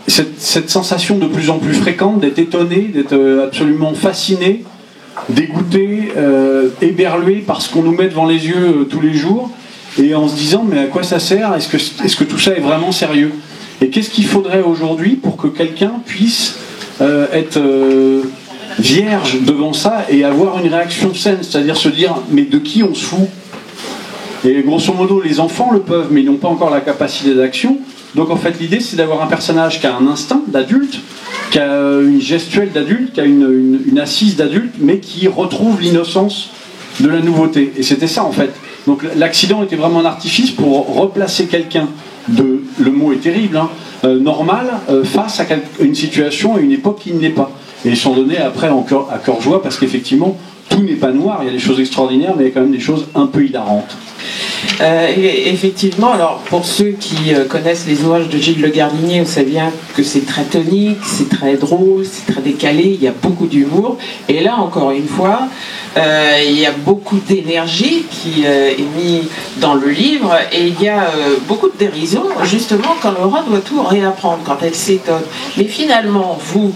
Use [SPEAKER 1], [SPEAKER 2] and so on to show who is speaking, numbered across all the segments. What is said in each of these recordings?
[SPEAKER 1] cette sensation de plus en plus fréquente d'être étonné, d'être absolument fasciné, dégoûté, éberlué par ce qu'on nous met devant les yeux tous les jours, et en se disant mais à quoi ça sert, est-ce que tout ça est vraiment sérieux, et qu'est-ce qu'il faudrait aujourd'hui pour que quelqu'un puisse être vierge devant ça et avoir une réaction saine, c'est-à-dire se dire mais de qui on se fout. Et grosso modo les enfants le peuvent mais ils n'ont pas encore la capacité d'action. Donc en fait l'idée c'est d'avoir un personnage qui a un instinct d'adulte, qui a une gestuelle d'adulte, qui a une assise d'adulte, mais qui retrouve l'innocence de la nouveauté. Et c'était ça en fait. Donc l'accident était vraiment un artifice pour replacer quelqu'un de, le mot est terrible, hein, normal, face à une situation et une époque qui ne l'est pas. Et ils sont donnés après à cœur joie parce qu'effectivement tout n'est pas noir, il y a des choses extraordinaires mais il y a quand même des choses un peu hilarantes.
[SPEAKER 2] Effectivement, alors pour ceux qui connaissent les ouvrages de Gilles Le Gardinier, vous savez bien que c'est très tonique, c'est très drôle, c'est très décalé, il y a beaucoup d'humour. Et là, encore une fois, il y a beaucoup d'énergie qui est mise dans le livre et il y a beaucoup de dérision, justement, quand Laura doit tout réapprendre, quand elle s'étonne. Mais finalement, vous,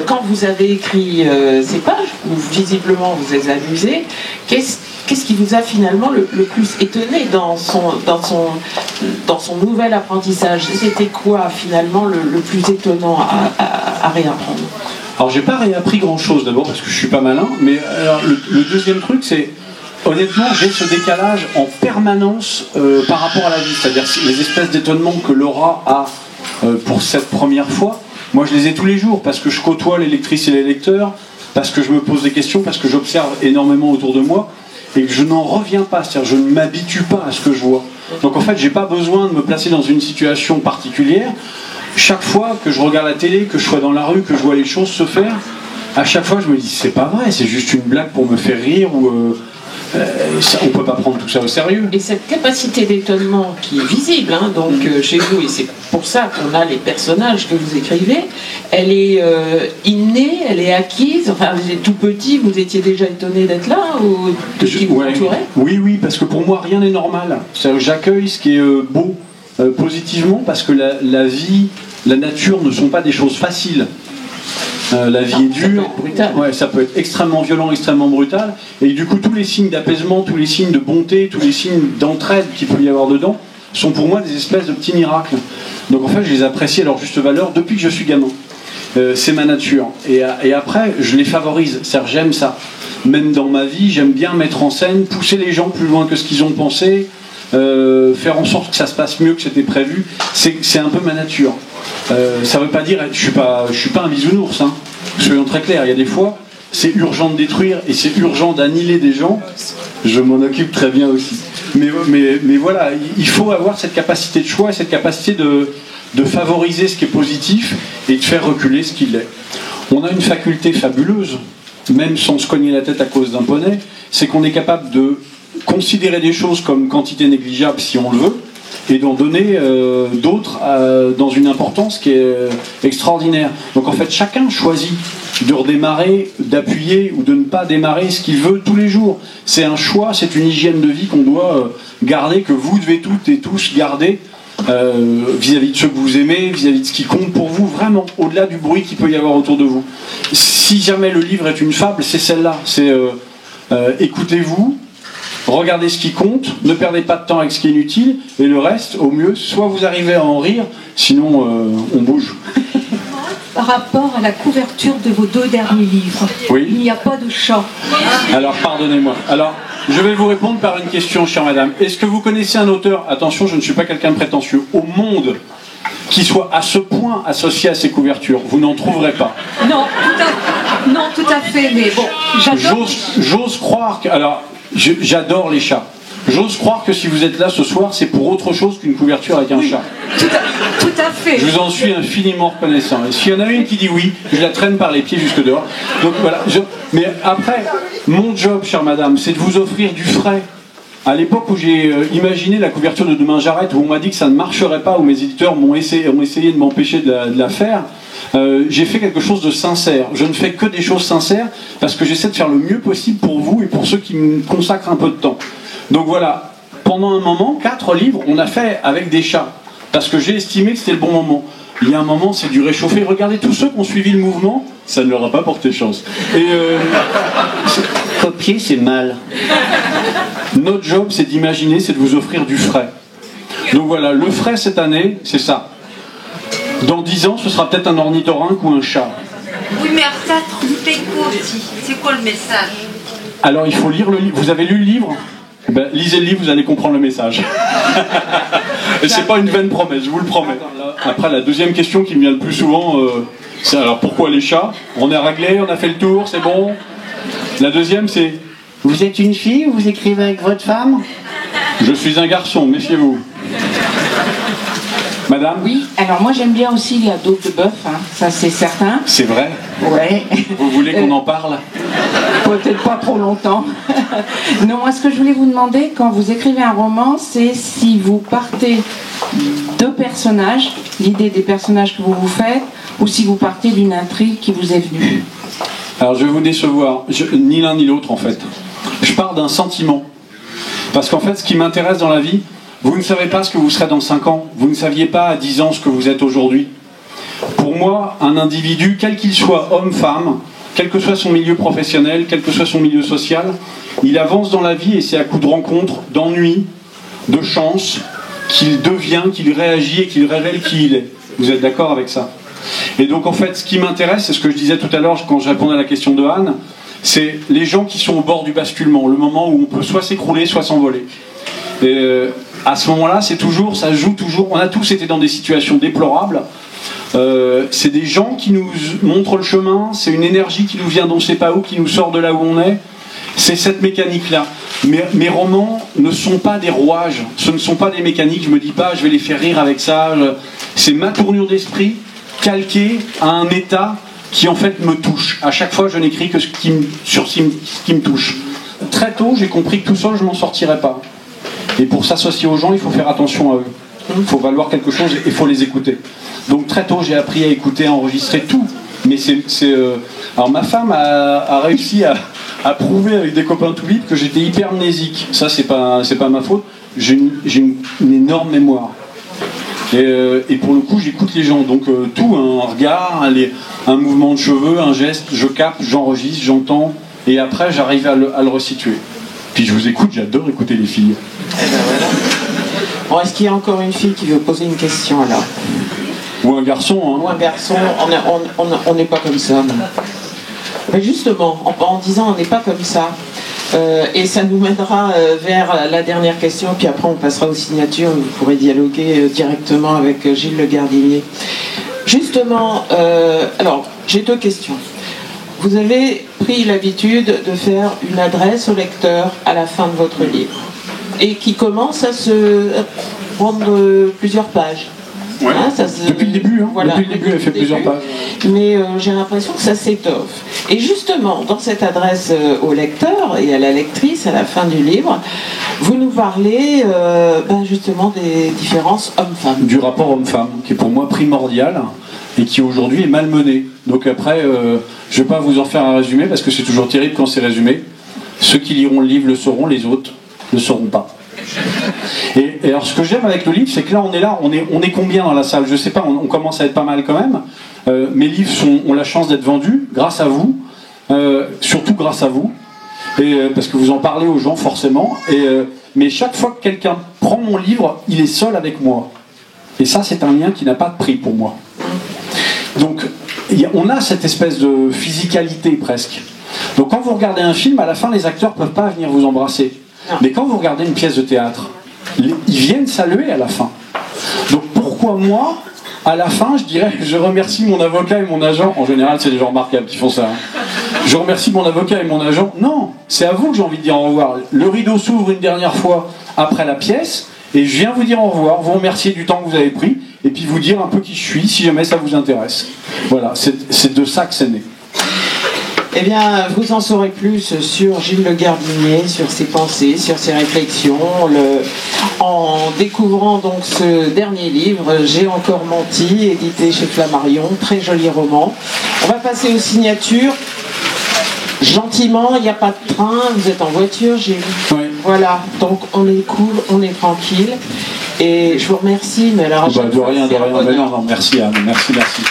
[SPEAKER 2] quand vous avez écrit ces pages, où visiblement vous êtes amusé, qu'est-ce qui vous a finalement le plus étonné dans son nouvel apprentissage? C'était quoi finalement le plus étonnant à réapprendre?
[SPEAKER 1] Alors j'ai pas réappris grand chose d'abord parce que je suis pas malin, mais alors, le deuxième truc c'est honnêtement j'ai ce décalage en permanence par rapport à la vie, c'est-à-dire les espèces d'étonnements que Laura a pour cette première fois, moi je les ai tous les jours parce que je côtoie les lectrices et les lecteurs, parce que je me pose des questions, parce que j'observe énormément autour de moi et que je n'en reviens pas, c'est-à-dire je ne m'habitue pas à ce que je vois. Donc en fait j'ai pas besoin de me placer dans une situation particulière. Chaque fois que je regarde la télé, que je sois dans la rue, que je vois les choses se faire, à chaque fois je me dis c'est pas vrai, c'est juste une blague pour me faire rire ou on peut pas prendre tout ça au sérieux.
[SPEAKER 2] Et cette capacité d'étonnement qui est visible donc chez vous, et c'est pour ça qu'on a les personnages que vous écrivez, elle est innée, elle est acquise. Enfin vous êtes tout petit, vous étiez déjà étonné d'être là ou de ce qui vous entourait?
[SPEAKER 1] Oui, parce que pour moi rien n'est normal. J'accueille ce qui est beau positivement parce que la vie, la nature ne sont pas des choses faciles. La vie est dure, ça peut être extrêmement violent, extrêmement brutal, et du coup tous les signes d'apaisement, tous les signes de bonté, tous les signes d'entraide qu'il peut y avoir dedans sont pour moi des espèces de petits miracles. Donc en fait je les apprécie à leur juste valeur depuis que je suis gamin. C'est ma nature. Et après je les favorise, c'est-à-dire j'aime ça. Même dans ma vie j'aime bien mettre en scène, pousser les gens plus loin que ce qu'ils ont pensé, faire en sorte que ça se passe mieux que c'était prévu, c'est un peu ma nature. Ça veut pas dire, je suis pas un bisounours, hein. Soyons très clairs, il y a des fois, c'est urgent de détruire et c'est urgent d'annihiler des gens, je m'en occupe très bien aussi. Mais voilà, il faut avoir cette capacité de choix, cette capacité de favoriser ce qui est positif et de faire reculer ce qui l'est. On a une faculté fabuleuse, même sans se cogner la tête à cause d'un poney, c'est qu'on est capable de considérer des choses comme quantité négligeable si on le veut, et d'en donner d'autres dans une importance qui est extraordinaire. Donc en fait chacun choisit de redémarrer, d'appuyer ou de ne pas démarrer ce qu'il veut tous les jours. C'est un choix, c'est une hygiène de vie qu'on doit garder, que vous devez toutes et tous garder vis-à-vis de ceux que vous aimez, vis-à-vis de ce qui compte pour vous, vraiment, au-delà du bruit qu'il peut y avoir autour de vous. Si jamais le livre est une fable, c'est celle-là, c'est écoutez-vous, regardez ce qui compte, ne perdez pas de temps avec ce qui est inutile, et le reste, au mieux, soit vous arrivez à en rire, sinon on bouge.
[SPEAKER 3] Par rapport à la couverture de vos 2 derniers livres,
[SPEAKER 1] oui.
[SPEAKER 3] Il n'y a pas de chat.
[SPEAKER 1] Alors, pardonnez-moi. Alors, je vais vous répondre par une question, chère madame. Est-ce que vous connaissez un auteur, attention, je ne suis pas quelqu'un de prétentieux, au monde, qui soit à ce point associé à ces couvertures? Vous n'en trouverez pas.
[SPEAKER 3] Non, tout à fait, mais bon, j'adore...
[SPEAKER 1] J'ose croire que... Alors, j'adore les chats. J'ose croire que si vous êtes là ce soir, c'est pour autre chose qu'une couverture avec un chat.
[SPEAKER 3] Tout à fait.
[SPEAKER 1] Je vous en suis infiniment reconnaissant. Et s'il y en a une qui dit oui, je la traîne par les pieds jusque dehors. Donc voilà. Mais après, mon job, chère madame, c'est de vous offrir du frais. À l'époque où j'ai imaginé la couverture de Demain j'arrête, où on m'a dit que ça ne marcherait pas, où mes éditeurs ont essayé de m'empêcher de la faire, j'ai fait quelque chose de sincère. Je ne fais que des choses sincères parce que j'essaie de faire le mieux possible pour vous et pour ceux qui me consacrent un peu de temps. Donc voilà, pendant un moment, 4 livres, on a fait avec des chats, parce que j'ai estimé que c'était le bon moment. il y a un moment, c'est du réchauffé. Regardez tous ceux qui ont suivi le mouvement, ça ne leur a pas porté chance. Et
[SPEAKER 4] copier, c'est mal.
[SPEAKER 1] Notre job, c'est d'imaginer, c'est de vous offrir du frais. Donc voilà, le frais cette année, c'est ça. Dans 10 ans, ce sera peut-être un ornithorynque ou un chat.
[SPEAKER 5] Oui, mais après, trompez quoi aussi? C'est quoi le message?
[SPEAKER 1] Alors, il faut lire le livre. Vous avez lu le livre? Ben, lisez le livre, vous allez comprendre le message. Et c'est pas une vaine promesse, je vous le promets. Après, la deuxième question qui me vient le plus souvent, c'est alors pourquoi les chats? On est réglé, on a fait le tour, c'est bon. La deuxième, c'est
[SPEAKER 4] Vous êtes une fille ou vous écrivez avec votre femme?
[SPEAKER 1] je suis un garçon, méfiez-vous. Madame?
[SPEAKER 2] Oui, alors moi j'aime bien aussi la daube de bœuf, hein, ça c'est certain.
[SPEAKER 1] C'est vrai?
[SPEAKER 2] Ouais.
[SPEAKER 1] Vous voulez qu'on en parle?
[SPEAKER 2] Peut-être pas trop longtemps. Non, moi ce que je voulais vous demander, quand vous écrivez un roman, c'est si vous partez de personnages, l'idée des personnages que vous vous faites, ou si vous partez d'une intrigue qui vous est venue.
[SPEAKER 1] Alors je vais vous décevoir, ni l'un ni l'autre en fait. Je pars d'un sentiment. Parce qu'en fait, ce qui m'intéresse dans la vie, vous ne savez pas ce que vous serez dans 5 ans, vous ne saviez pas à 10 ans ce que vous êtes aujourd'hui. Pour moi, un individu, quel qu'il soit, homme, femme, quel que soit son milieu professionnel, quel que soit son milieu social, il avance dans la vie et c'est à coup de rencontres, d'ennuis, de chance, qu'il devient, qu'il réagit et qu'il révèle qui il est. Vous êtes d'accord avec ça? Et donc en fait, ce qui m'intéresse, c'est ce que je disais tout à l'heure quand je répondais à la question de Anne, c'est les gens qui sont au bord du basculement, le moment où on peut soit s'écrouler, soit s'envoler. Et à ce moment-là, c'est toujours, ça joue toujours. On a tous été dans des situations déplorables. C'est des gens qui nous montrent le chemin. C'est une énergie qui nous vient d'on ne sait pas où, qui nous sort de là où on est. C'est cette mécanique-là. Mes romans ne sont pas des rouages. Ce ne sont pas des mécaniques. Je me dis pas, je vais les faire rire avec ça. C'est ma tournure d'esprit calquée à un état qui en fait me touche. À chaque fois, je n'écris que sur ce qui me touche. Très tôt, j'ai compris que tout seul, je m'en sortirais pas. Et pour s'associer aux gens, il faut faire attention à eux. Il faut valoir quelque chose et il faut les écouter. Donc très tôt, j'ai appris à écouter, à enregistrer tout. Mais alors ma femme a réussi à prouver avec des copains tout libres que j'étais hypermnésique. Ça, c'est pas ma faute. J'ai une énorme mémoire. Et pour le coup, j'écoute les gens. Donc tout, un regard, un mouvement de cheveux, un geste, je capte, j'enregistre, j'entends. Et après, j'arrive à le resituer. Puis je vous écoute, j'adore écouter les filles.
[SPEAKER 2] Eh ben voilà. Bon, est-ce qu'il y a encore une fille qui veut poser une question alors?
[SPEAKER 1] Ou un garçon, hein.
[SPEAKER 2] Ou un garçon, on n'est pas comme ça. Non. Mais justement, en disant on n'est pas comme ça, et ça nous mènera vers la dernière question, puis après on passera aux signatures, vous pourrez dialoguer directement avec Gilles Le Gardinier. Justement, alors j'ai 2 questions. Vous avez pris l'habitude de faire une adresse au lecteur à la fin de votre livre, et qui commence à se prendre plusieurs pages.
[SPEAKER 1] Ouais.
[SPEAKER 2] Hein,
[SPEAKER 1] depuis le début, hein.
[SPEAKER 2] Voilà,
[SPEAKER 1] depuis le début, elle fait plusieurs pages.
[SPEAKER 2] Mais j'ai l'impression que ça s'étoffe. Et justement, dans cette adresse au lecteur et à la lectrice, à la fin du livre, vous nous parlez justement des différences hommes-femmes.
[SPEAKER 1] Du rapport homme-femme, qui est pour moi primordial et qui aujourd'hui est malmené. Donc après, je ne vais pas vous en faire un résumé parce que c'est toujours terrible quand c'est résumé. Ceux qui liront le livre le sauront, les autres ne le sauront pas. Et alors ce que j'aime avec le livre, c'est que là on est combien dans la salle? Je sais pas, on commence à être pas mal quand même. Mes livres ont la chance d'être vendus grâce à vous, surtout grâce à vous, parce que vous en parlez aux gens forcément. Mais chaque fois que quelqu'un prend mon livre, il est seul avec moi. Et ça, c'est un lien qui n'a pas de prix pour moi. Donc on a cette espèce de physicalité presque. Donc quand vous regardez un film, à la fin les acteurs peuvent pas venir vous embrasser. Mais quand vous regardez une pièce de théâtre, ils viennent saluer à la fin. Donc pourquoi moi, à la fin, je dirais je remercie mon avocat et mon agent. En général, c'est les gens remarquables qui font ça. Hein. Je remercie mon avocat et mon agent. Non, c'est à vous que j'ai envie de dire au revoir. Le rideau s'ouvre une dernière fois après la pièce et je viens vous dire au revoir, vous remercier du temps que vous avez pris et puis vous dire un peu qui je suis si jamais ça vous intéresse. Voilà, c'est de ça que c'est né.
[SPEAKER 2] Eh bien, vous en saurez plus sur Gilles Le Gardinier, sur ses pensées, sur ses réflexions, en découvrant donc ce dernier livre, J'ai encore menti, édité chez Flammarion, très joli roman. On va passer aux signatures. Gentiment, il n'y a pas de train, vous êtes en voiture, Gilles.
[SPEAKER 1] Oui.
[SPEAKER 2] Voilà, donc on est cool, on est tranquille. Et je vous remercie, mais alors à chaque
[SPEAKER 1] De
[SPEAKER 2] fois,
[SPEAKER 1] rien,
[SPEAKER 2] c'est un
[SPEAKER 1] mais
[SPEAKER 2] bonheur.
[SPEAKER 1] non, merci Anne, merci. Merci.